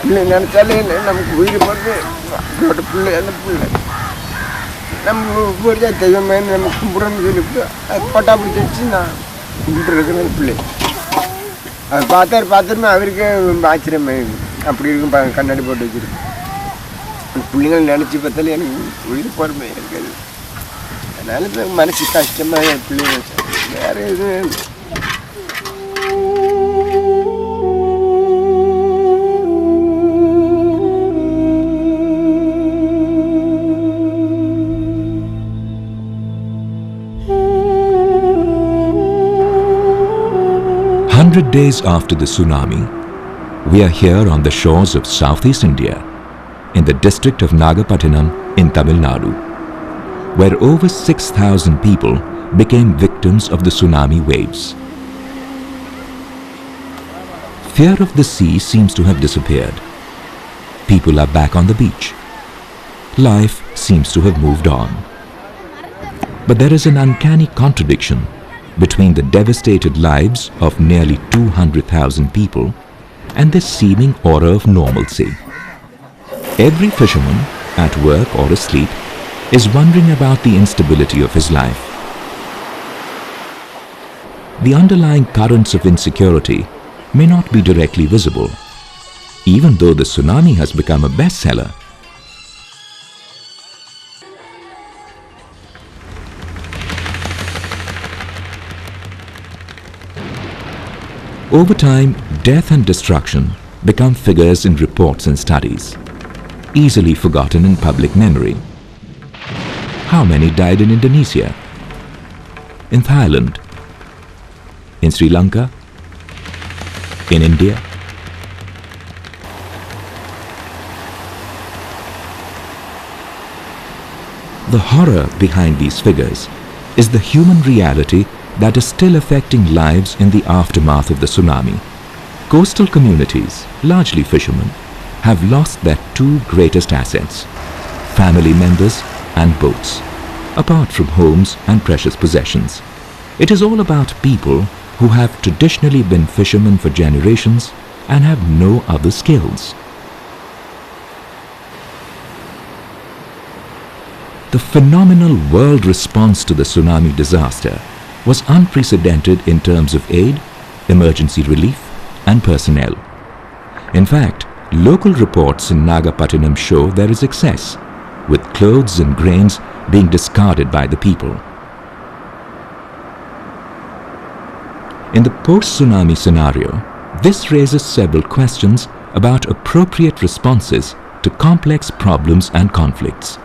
பிள்ளை நினச்சாலே நமக்கு உயிர் போட்டு அதோட பிள்ளை அந்த பிள்ளை நம்ம போட்டு தெய்வமே நம்ம கும்பிட்றோன்னு சொல்லிவிட்டு அது பட்டா பிடிச்சி வச்சு நான் கும்பிட்டு இருக்கிற பிள்ளை அது பார்த்துருமே அவருக்கே ஆச்சரியமே அப்படி இருக்கும் கண்ணாடி போட்டு வச்சுருக்கு அந்த பிள்ளைங்களை நினச்சி பார்த்தாலே எனக்கு உயிர் போகிறமே இருக்காது அதனால இப்போ மனசு கஷ்டமாக பிள்ளைங்க வேறு எதுவும் 100 days after the tsunami, we are here on the shores of Southeast India, in the district of Nagapattinam in Tamil Nadu, where over 6,000 people became victims of the tsunami waves. Fear of the sea seems to have disappeared. People are back on the beach. Life seems to have moved on. But there is an uncanny contradiction between the devastated lives of nearly 200,000 people and this seeming aura of normalcy. Every fisherman, at work or asleep, is wondering about the instability of his life. The underlying currents of insecurity may not be directly visible, even though the tsunami has become a bestseller. Over time, death and destruction become figures in reports and studies, easily forgotten in public memory. How many died in Indonesia, in Thailand, in Sri Lanka, in India? The horror behind these figures is the human reality that is still affecting lives in the aftermath of the tsunami. Coastal communities, largely fishermen, have lost their two greatest assets, family members and boats, apart from homes and precious possessions. It is all about people who have traditionally been fishermen for generations and have no other skills. The phenomenal world response to the tsunami disaster was unprecedented in terms of aid, emergency relief and personnel. In fact, local reports in Nagapattinam show there is excess, with clothes and grains being discarded by the people. In the post-tsunami scenario, this raises several questions about appropriate responses to complex problems and conflicts.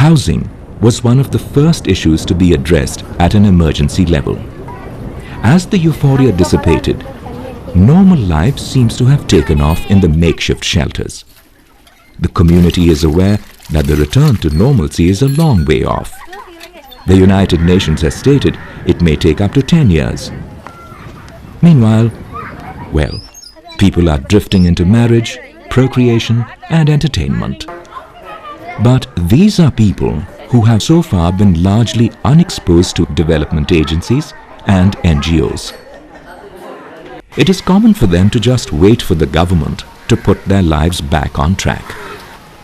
Housing was one of the first issues to be addressed at an emergency level. As the euphoria dissipated, normal life seems to have taken off in the makeshift shelters. The community is aware that the return to normalcy is a long way off. The United Nations has stated it may take up to 10 years. Meanwhile, well, people are drifting into marriage, procreation and entertainment. But these are people who have so far been largely unexposed to development agencies and NGOs. It is common for them to just wait for the government to put their lives back on track.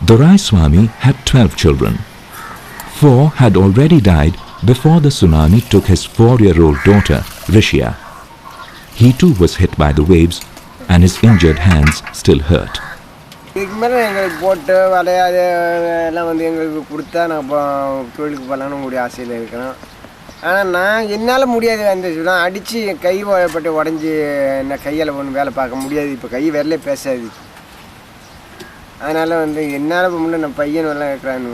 Doraiswamy had 12 children. 4 had already died before the tsunami took his 4-year-old daughter, Rishia. He too was hit by the waves and his injured hands still hurt. இதுக்கு மேலே எங்களுக்கு போட்டு வளையாது எல்லாம் வந்து எங்களுக்கு கொடுத்தா நான் இப்போ தொழிலுக்கு போகலான்னு கூடிய ஆசையில் இருக்கிறேன். ஆனால் நான் என்னால் முடியாது அந்த நான் அடித்து கை பட்டு உடஞ்சி என்ன கையால் ஒன்று வேலை பார்க்க முடியாது. இப்போ கை விரலே பேசாது. அதனால் வந்து என்னால் இப்போ முன்னே நான் பையன் எல்லாம் இருக்கிறான்னு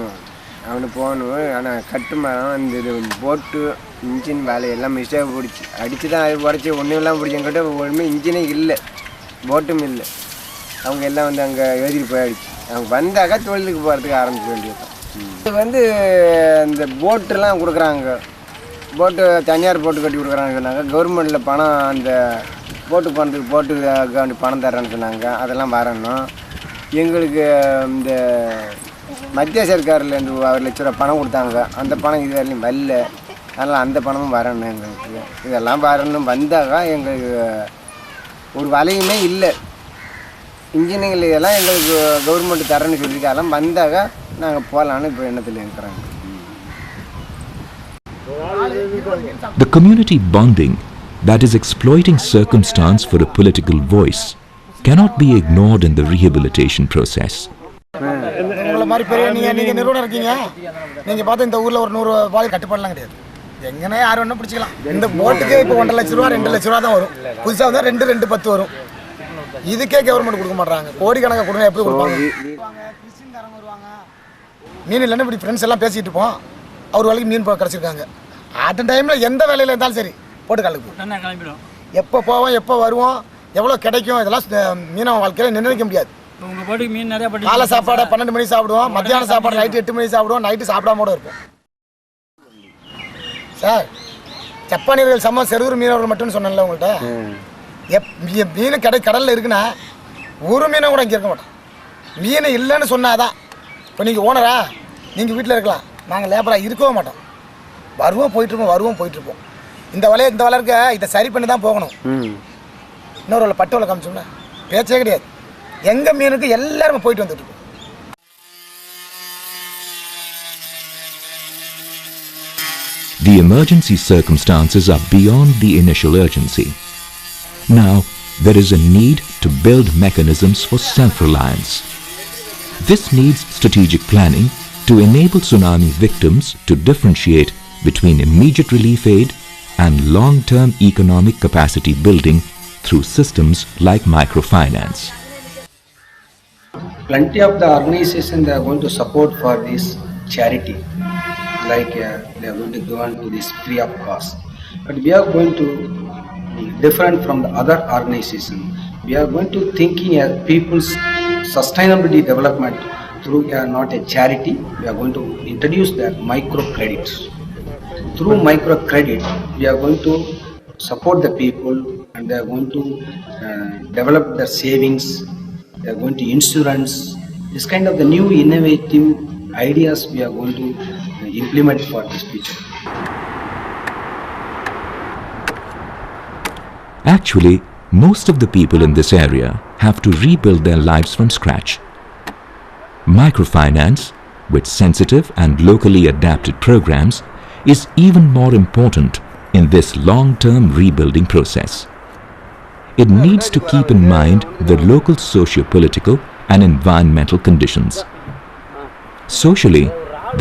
அவனு போகணும். ஆனால் கட்டு மரம் இந்த இது போட்டு இன்ஜின் வேலையெல்லாம் மிஸ்டேக் பிடிச்சி அடித்து தான் அது உடச்சி ஒன்றும் எல்லாம் பிடிச்சங்கிட்ட ஒன்றுமே இன்ஜினே இல்லை, போட்டும் இல்லை. அவங்க எல்லாம் வந்து அங்கே எழுதிட்டு போயிடுச்சு. அவங்க வந்தாக்கா தொழிலுக்கு போகிறதுக்கு ஆரம்பிக்க வேண்டியது. இது வந்து இந்த போட்டெல்லாம் கொடுக்குறாங்க, போட்டு தனியார் போட்டு கட்டி கொடுக்குறாங்கன்னு சொன்னாங்க. கவர்மெண்ட்டில் பணம் அந்த போட்டு போகிறதுக்கு போட்டுக்கு பணம் தர்றேன்னு சொன்னாங்க. அதெல்லாம் வரணும். எங்களுக்கு இந்த மத்திய சர்க்கார்லேருந்து 1 லட்ச ரூபா பணம் கொடுத்தாங்க. அந்த பணம் இது வரையிலும் வரல. அதனால் அந்த பணமும் வரணும் எங்களுக்கு. இதெல்லாம் வரணும். வந்தாக்கா எங்களுக்கு ஒரு வலையுமே இல்லை. இன்ஜினியரிங் எல்லாம் எங்களுக்கு கவர்மெண்ட் தரேன்னு சொல்லியிருக்காலும் வந்தாக்க நாங்கள் போகலான்னு இப்போ எண்ணத்தில் இருக்கிறாங்க. The community bonding that is exploiting circumstance for a political voice cannot be ignored in the rehabilitation process. உங்களை மாதிரி பெரிய நீங்கள் நிறுவனம் இருக்கீங்க, நீங்கள் பார்த்து இந்த ஊரில் ஒரு 100 பால் கட்டுப்பாடுலாம் கிடையாது. எங்கன்னா யார் வேணும் பிடிச்சிக்கலாம். இந்த போட்டுக்கே இப்போ 1.5 லட்ச ரூபா 2 லட்ச ரூபா தான் வரும். புதுசாக வந்தால் 2 10 வரும். இதுக்கே கவர்மெண்ட் கொடுக்க மாட்டாங்க. கோடிக்கணக்காக கொடுங்க எப்படி கொடுப்பாங்க? கிறிஸ்டின்காரங்க வருவாங்க, மீன் இல்லைன்னா இப்படி ஃப்ரெண்ட்ஸ் எல்லாம் பேசிகிட்டு இருப்போம். அவர் வேலைக்கு மீன் கிடச்சிருக்காங்க. அந்த டைமில் எந்த வேலையில் இருந்தாலும் சரி போட்டு கிளம்பிடும். எப்போ போவோம், எப்போ வருவோம், எவ்வளோ கிடைக்கும், இதெல்லாம் மீனவ வாழ்க்கையில் நிர்ணயிக்க முடியாது. உங்கள் பாட்டுக்கு மீன் நிறையா படி காலை சாப்பாடு 12 மணிக்கு சாப்பிடுவோம், மத்தியானம் சாப்பாடு நைட்டு 8 மணிக்கு சாப்பிடுவோம், நைட்டு சாப்பிடாம கூட இருப்போம். சார், ஜப்பானியர்கள் செருதூர் மீனவர்கள் மட்டும்னு சொன்னேன்ல உங்கள்கிட்ட. மீன் கடலில் இருக்குன்னா ஒரு மீனை கூட இங்கே இருக்க மாட்டோம். மீன் இல்லைன்னு சொன்னாதான். இப்போ நீங்கள் ஓனரா, நீங்கள் வீட்டில் இருக்கலாம், நாங்கள் லேபராக இருக்கவே மாட்டோம். வருவோம் போயிட்டுருப்போம். இந்த வலை இருக்க இதை சரி பண்ணி தான் போகணும். இன்னொரு வலை பட்டு வலை காமிச்சோம்னா பேச்சே கிடையாது. எங்கள் மீனுக்கு எல்லாருமே போயிட்டு வந்துட்டு. The emergency circumstances are beyond the initial urgency. Now, there is a need to build mechanisms for self-reliance. This needs strategic planning to enable tsunami victims to differentiate between immediate relief aid and long-term economic capacity building through systems like microfinance. Plenty of the organizations they are going to support for this charity, like they are going to go on to this free of cost. But we are going to be different from the other organizations. We are going to thinking as people's sustainability development through not a charity. We are going to introduce the microcredits. Through microcredit, we are going to support the people, and they are going to develop their savings. They are going to insurance. This kind of the new innovative ideas we are going to implement for this future. Actually, most of the people in this area have to rebuild their lives from scratch. Microfinance, with sensitive and locally adapted programs, is even more important in this long-term rebuilding process. It needs to keep in mind the local socio-political and environmental conditions. Socially,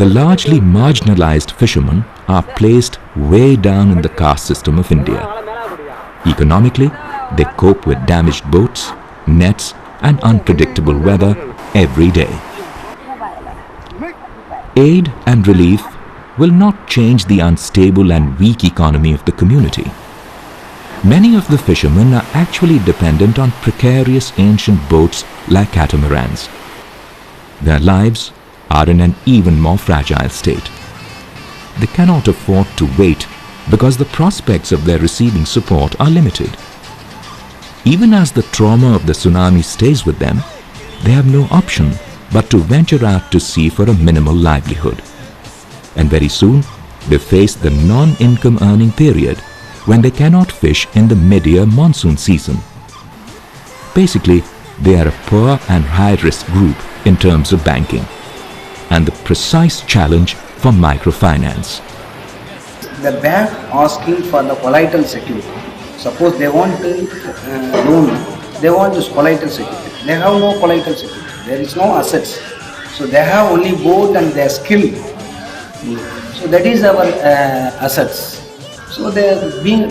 the largely marginalized fishermen are placed way down in the caste system of India. Economically, they cope with damaged boats, nets, and unpredictable weather every day. Aid and relief will not change the unstable and weak economy of the community. Many of the fishermen are actually dependent on precarious ancient boats like catamarans. Their lives are in an even more fragile state. They cannot afford to wait because the prospects of their receiving support are limited. Even as the trauma of the tsunami stays with them, they have no option but to venture out to sea for a minimal livelihood. And very soon, they face the non-income earning period when they cannot fish in the mid-year monsoon season. Basically, they are a poor and high-risk group in terms of banking, and the precise challenge for microfinance. The bank asking for the collateral security. Suppose they want to loan, they want this collateral security. They have no collateral security. There is no assets. So they have only boat and their skill. So that is our assets. So the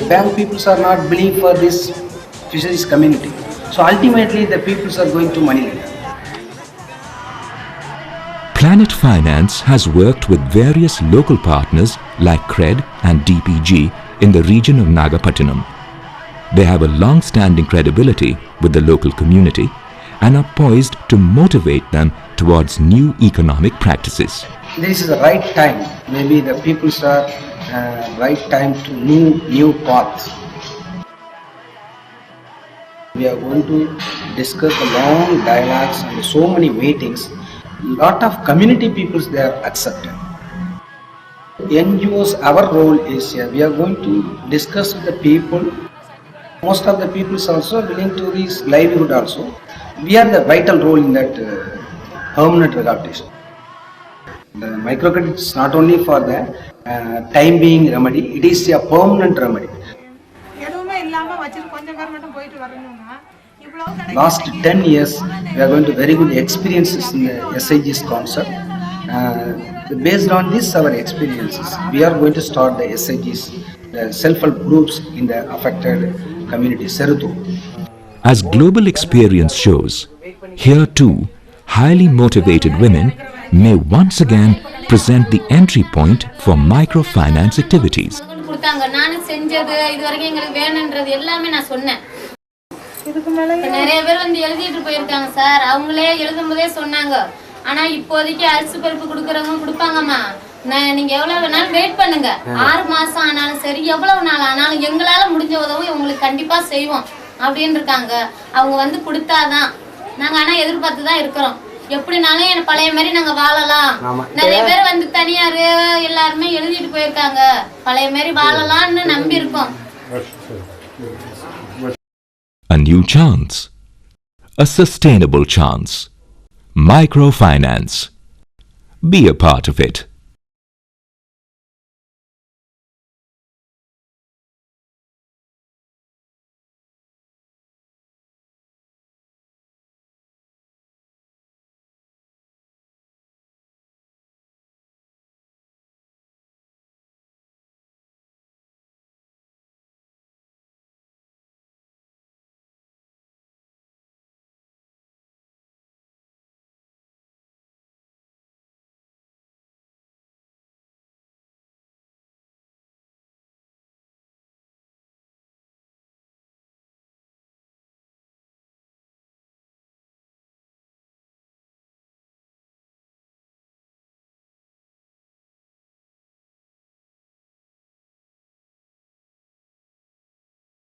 bank peoples are not believe for this fisheries community. So ultimately the peoples are going to money lender. PlanetFinance has worked with various local partners like CRED and DPG in the region of Nagapattinam. They have a long-standing credibility with the local community and are poised to motivate them towards new economic practices. This is the right time. Maybe the peoples are right time to new paths. We are going to discuss the long dialogues and so many meetings. Lot of community peoples they are accepted. NGOs, our role is we are going to discuss with the people Most of the people also willing to this livelihood also. We are the vital role in that permanent rehabilitation. The microcredit is not only for the time being remedy, it is a permanent remedy. Last 10 years, we are going to very good experiences in the SIG's concept. Based on this, our experiences, we are going to start the SIGs, self-help groups in the affected community, Seruthur. As global experience shows, here too, highly motivated women may once again present the entry point for microfinance activities. நிறைய பேர் வந்து எழுதிட்டு போயிருக்காங்க sir. அவங்களே எழுதும்போதே சொன்னாங்க, ஆனா இப்போதைக்கு அரிசி பருப்பு கொடுக்கறவங்க கொடுப்பாங்கம்மா, நீங்க எவ்வளவு வேணாலும் வெயிட் பண்ணுங்க, 6 மாசம் ஆனாலும் சரி, எவ்வளவு நாள் ஆனாலும் எங்களால முடிஞ்ச உதவி உங்களுக்கு கண்டிப்பா செய்வோம் அப்படின்னு இருக்காங்க. அவங்க வந்து கொடுத்தாதான் நாங்க ஆனா எதிர்பார்த்து தான் இருக்கிறோம். எப்படினாலும் எனக்கு பழைய மாதிரி நாங்க வாழலாம். நிறைய பேர் வந்து தனியாரு எல்லாருமே எழுதிட்டு போயிருக்காங்க, பழைய மாதிரி வாழலாம்னு நம்பி இருக்கோம். A new chance, a sustainable chance. Microfinance. Be a part of it.